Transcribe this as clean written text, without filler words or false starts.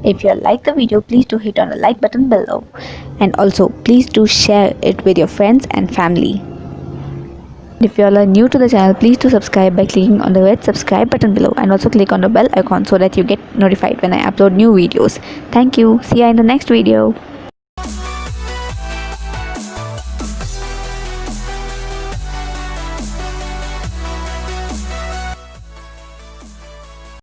If you like the video, please do hit on the like button below, and also please do share it with your friends and family. If you all are new to the channel, please do subscribe by clicking on the red subscribe button below, and also click on the bell icon so that you get notified when I upload new videos. Thank you. See you in the next video.